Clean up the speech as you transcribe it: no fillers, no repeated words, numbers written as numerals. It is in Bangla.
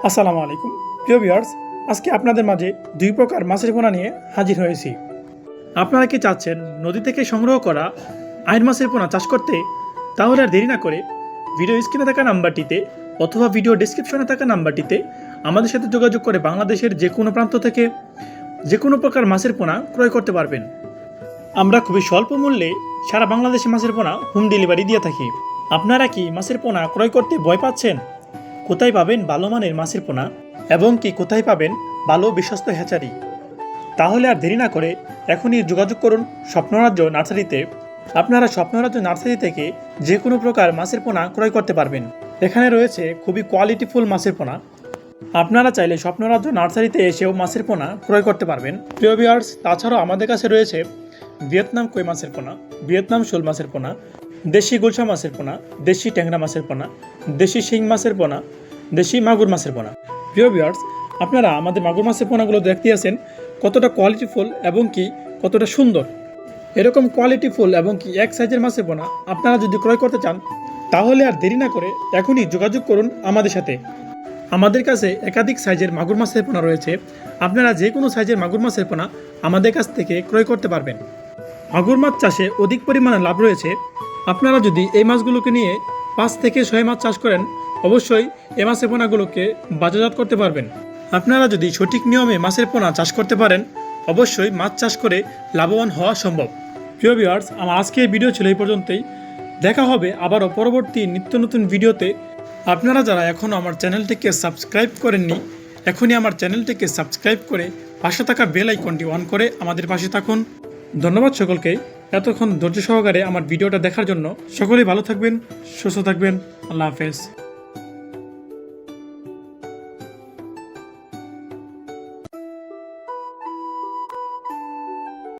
আসসালামু আলাইকুম প্রিয় ভিউয়ার্স, আজকে আপনাদের মাঝে দুই প্রকার মাছের পোনা নিয়ে হাজির হয়েছি। আপনারা কি চাচ্ছেন নদী থেকে সংগ্রহ করা আইন মাছের পোনা চাষ করতে? তাহলে আর দেরি না করে ভিডিও স্ক্রিনে থাকা নাম্বারটিতে অথবা ভিডিও ডেসক্রিপশনে থাকা নাম্বারটিতে আমাদের সাথে যোগাযোগ করে বাংলাদেশের যে কোনো প্রান্ত থেকে যে কোনো প্রকার মাছের পোনা ক্রয় করতে পারবেন। আমরা খুবই স্বল্প মূল্যে সারা বাংলাদেশে মাছের পোনা হোম ডেলিভারি দিয়ে থাকি। আপনারা কি মাছের পোনা ক্রয় করতে ভয় পাচ্ছেন? কোথায় পাবেন ভালো মানের মাছের পোনা এবং কি কোথায় পাবেন ভালো বিশ্বস্ত হ্যাচারি? তাহলে আর দেরি না করে এখনই যোগাযোগ করুন স্বপ্নরাজ্য নার্সারিতে। আপনারা স্বপ্নরাজ্য নার্সারি থেকে যে কোনো প্রকার মাছের পোনা ক্রয় করতে পারবেন। এখানে রয়েছে খুবই কোয়ালিটিফুল মাছের পোনা। আপনারা চাইলে স্বপ্নরাজ্য নার্সারিতে এসেও মাছের পোনা ক্রয় করতে পারবেন। প্রিয় ভিউয়ার্স, তাছাড়াও আমাদের কাছে রয়েছে ভিয়েতনাম কই মাছের পোনা, ভিয়েতনাম শোল মাছের পোনা, দেশি গুলশা মাছের পোনা, দেশি ট্যাংরা মাছের পোনা, দেশি শিং মাছের পোনা, দেশি মাগুর মাছের পোনা। প্রিয় ভিউয়ার্স, আপনারা আমাদের মাগুর মাছের পোনাগুলো দেখতে আছেন কতটা কোয়ালিটিফুল এবং কি কতটা সুন্দর। এরকম কোয়ালিটিফুল এবং কি এক সাইজের মাছের পোনা আপনারা যদি ক্রয় করতে চান তাহলে আর দেরি না করে এখনই যোগাযোগ করুন আমাদের সাথে। আমাদের কাছে একাধিক সাইজের মাগুর মাছের পোনা রয়েছে। আপনারা যে কোনো সাইজের মাগুর মাছের পোনা আমাদের কাছ থেকে ক্রয় করতে পারবেন। মাগুর মাছ চাষে অধিক পরিমাণে লাভ রয়েছে। আপনারা যদি এই মাছগুলোকে নিয়ে 5 থেকে 6 মাছ চাষ করেন অবশ্যই এই মাছের পোনাগুলোকে বাজারজাত করতে পারবেন। আপনারা যদি সঠিক নিয়মে মাছের পোনা চাষ করতে পারেন অবশ্যই মাছ চাষ করে লাভবান হওয়া সম্ভব। প্রিয় ভিউয়ার্স, আমার আজকের ভিডিও ছিল এই পর্যন্তই। দেখা হবে আবারও পরবর্তী নিত্য নতুন ভিডিওতে। আপনারা যারা এখনও আমার চ্যানেলটিকে সাবস্ক্রাইব করেননি এখনই আমার চ্যানেলটিকে সাবস্ক্রাইব করে পাশে থাকা বেল আইকনটি অন করে আমাদের পাশে থাকুন। ধন্যবাদ সকলকে এতক্ষণ ধৈর্য সহকারে আমার ভিডিওটা দেখার জন্য। সকলেই ভালো থাকবেন, সুস্থ থাকবেন। আল্লাহ হাফেজ।